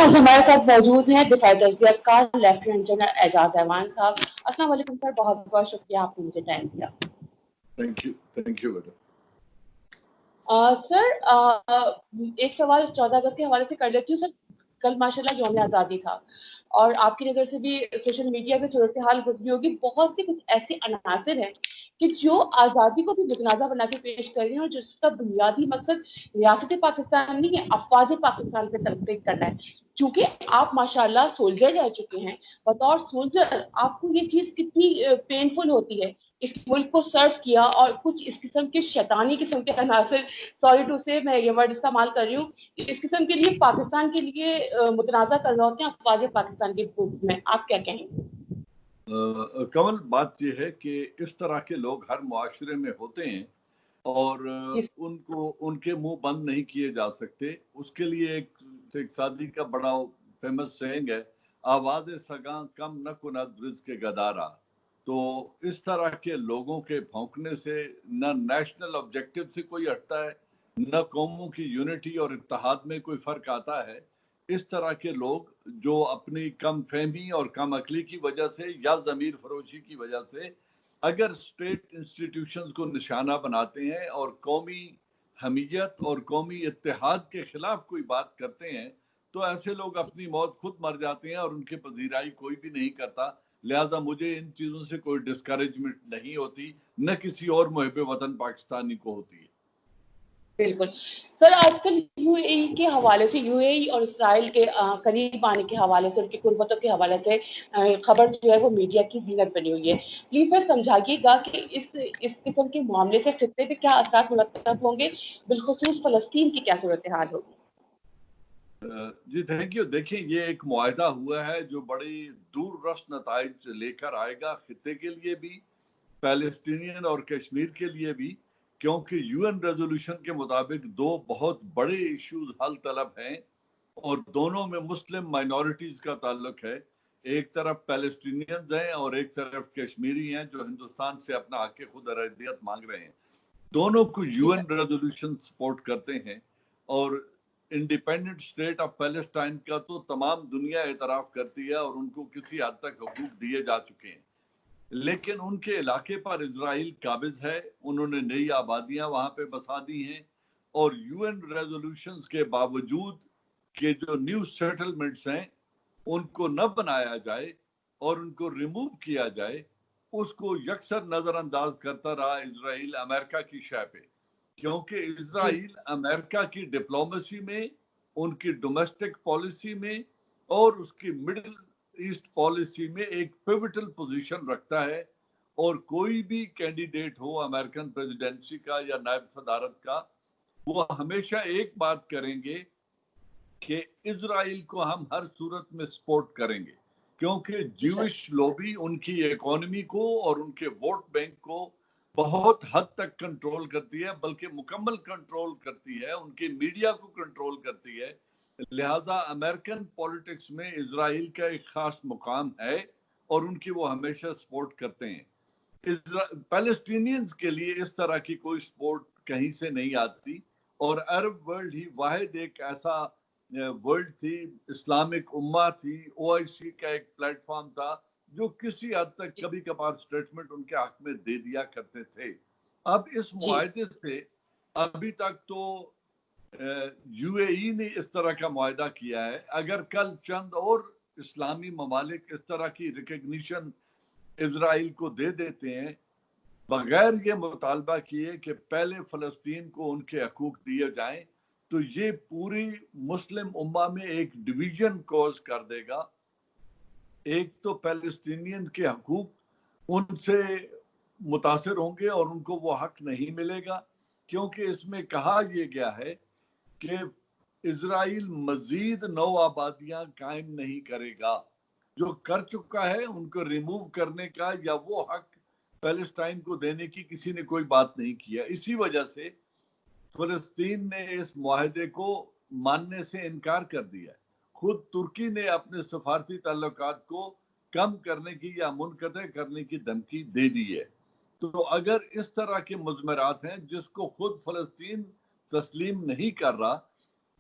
آج ہمارے ساتھ موجود ہیں دفاعی تجزیہ کار لیفٹیننٹ جنرل اعجاز احمد صاحب. السلام علیکم سر, بہت بہت شکریہ آپ نے مجھے ٹائم دیا. تھینک یو بیٹا. سر ایک سوال 14 اگست کے حوالے سے کر لیتی ہوں. سر کل ماشاءاللہ یوم آزادی تھا اور آپ کی نظر سے بھی سوشل میڈیا پہ صورتحال گزری ہوگی. بہت سے کچھ ایسے عناصر ہیں کہ جو آزادی کو بھی متنازع بنا کے پیش کر رہے ہیں اور جس کا بنیادی مقصد ریاست پاکستان نہیں ہے, افواج پاکستان پہ تنقید کرنا ہے. چونکہ آپ ماشاءاللہ سولجر رہ چکے ہیں, بطور سولجر آپ کو یہ چیز کتنی پینفل ہوتی ہے اس ملک کو سرو کیا, اور کچھ اس قسم کے شیطانی قسم کے عناصر, سوری ٹو سے میں یہ ورڈ استعمال کر رہی ہوں, اس قسم کے لیے پاکستان کے لیے متنازع کر رہے ہوتے ہیں افواج پاکستان کے گروپ میں. آپ کیا کہیں گے؟ کمل, بات یہ ہے کہ اس طرح کے لوگ ہر معاشرے میں ہوتے ہیں اور ان کے منہ بند نہیں کیے جا سکتے. اس کے لیے ایک شادی کا بڑا فیمس سینگ ہے, آواز سگاں کم نہ کند رزق گدارا. تو اس طرح کے لوگوں کے بھونکنے سے نہ نیشنل آبجیکٹو سے کوئی ہٹتا ہے, نہ قوموں کی یونٹی اور اتحاد میں کوئی فرق آتا ہے. اس طرح کے لوگ جو اپنی کم فہمی اور کم عقلی کی وجہ سے یا ضمیر فروشی کی وجہ سے اگر اسٹیٹ انسٹیٹیوشنز کو نشانہ بناتے ہیں اور قومی حمیت اور قومی اتحاد کے خلاف کوئی بات کرتے ہیں, تو ایسے لوگ اپنی موت خود مر جاتے ہیں اور ان کی پذیرائی کوئی بھی نہیں کرتا. لہذا مجھے ان چیزوں سے کوئی ڈسکریجمنٹ نہیں ہوتی, نہ کسی اور محب وطن پاکستانی کو ہوتی ہے. بالکل سر. آج کل یو اے ای کے حوالے سے, یو اے ای اور اسرائیل کے قریب آنے کے حوالے سے, ان کی قربتوں کے حوالے سے خبر جو ہے وہ میڈیا کی زینت بنی ہوئی ہے. پلیز سر سمجھائیے گا کہ اس قسم کے معاملے سے خطے پہ کیا اثرات مرتب ہوں گے, بالخصوص فلسطین کی کیا صورتحال ہوگی؟ جی تھینک یو. دیکھیں, یہ ایک معاہدہ ہوا ہے جو بڑی دور رس نتائج لے کر آئے گا خطے کے لیے بھی, فلسطینین اور کشمیر کے لیے بھی, کیونکہ یو این ریزولوشن کے مطابق دو بہت بڑے ایشوز حل طلب ہیں اور دونوں میں مسلم مائنورٹیز کا تعلق ہے. ایک طرف پیلسٹینینز ہیں اور ایک طرف کشمیری ہیں جو ہندوستان سے اپنا حق خود ارادیت مانگ رہے ہیں. دونوں کو یو این ریزولوشن سپورٹ کرتے ہیں اور انڈیپینڈنٹ اسٹیٹ آف پیلسٹائن کا تو تمام دنیا اعتراف کرتی ہے اور ان کو کسی حد تک حقوق دیے جا چکے ہیں. لیکن ان کے علاقے پر اسرائیل قابض ہے, انہوں نے نئی آبادیاں وہاں پہ بسا دی ہیں اور یو این ریزولوشنز کے باوجود کہ جو نیو سیٹلمنٹس ہیں ان کو نہ بنایا جائے اور ان کو ریموو کیا جائے, اس کو یکسر نظر انداز کرتا رہا اسرائیل امریکہ کی شے پہ. کیونکہ اسرائیل امریکہ کی ڈپلومیسی میں, ان کی ڈومیسٹک پالیسی میں اور اس کی مڈل ایسٹ پالیسی میں ایک پیوٹل پوزیشن رکھتا ہے, اور کوئی بھی کینڈیڈیٹ ہو امریکن پریزیڈنسی کا یا نائب صدارت کا, وہ ہمیشہ ایک بات کریں گے کہ اسرائیل کو ہم ہر صورت میں سپورٹ کریں گے, کیونکہ جیوش لوبی ان کی اکانومی کو اور ان کے ووٹ بینک کو بہت حد تک کنٹرول کرتی ہے, بلکہ مکمل کنٹرول کرتی ہے, ان کی میڈیا کو کنٹرول کرتی ہے. لہذا امریکن پولیٹکس میں اسرائیل کا ایک خاص مقام ہے اور ان کی وہ ہمیشہ سپورٹ کرتے ہیں. پیلسٹینینز کے لیے اس طرح کی کوئی سپورٹ کہیں سے نہیں آتی, اور عرب ورلڈ ہی واحد ایک ایسا ورلڈ تھی, اسلامک امہ تھی, او آئی سی کا ایک پلیٹ فارم تھا جو کسی حد تک کبھی کبھار سٹیٹمنٹ ان کے حق میں دے دیا کرتے تھے. اب اس معاہدے سے ابھی تک تو یو اے ای نے اس طرح کا معاہدہ کیا ہے, اگر کل چند اور اسلامی ممالک اس طرح کی ریکگنیشن اسرائیل کو دے دیتے ہیں بغیر یہ مطالبہ کیے کہ پہلے فلسطین کو ان کے حقوق دیے جائیں, تو یہ پوری مسلم امہ میں ایک ڈویژن کوز کر دے گا. ایک تو پیلسٹینین کے حقوق ان سے متاثر ہوں گے اور ان کو وہ حق نہیں ملے گا, کیونکہ اس میں کہا یہ گیا ہے کہ اسرائیل مزید نو آبادیاں قائم نہیں کرے گا. جو کر چکا ہے ان کو ریموو کرنے کا یا وہ حق پیلسٹائن کو دینے کی کسی نے کوئی بات نہیں کیا. اسی وجہ سے فلسطین نے اس معاہدے کو ماننے سے انکار کر دیا. خود ترکی نے اپنے سفارتی تعلقات کو کم کرنے کی یا منقطع کرنے کی دھمکی دے دی ہے. تو اگر اس طرح کے مضمرات ہیں جس کو خود فلسطین تسلیم نہیں کر رہا,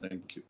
Thank you.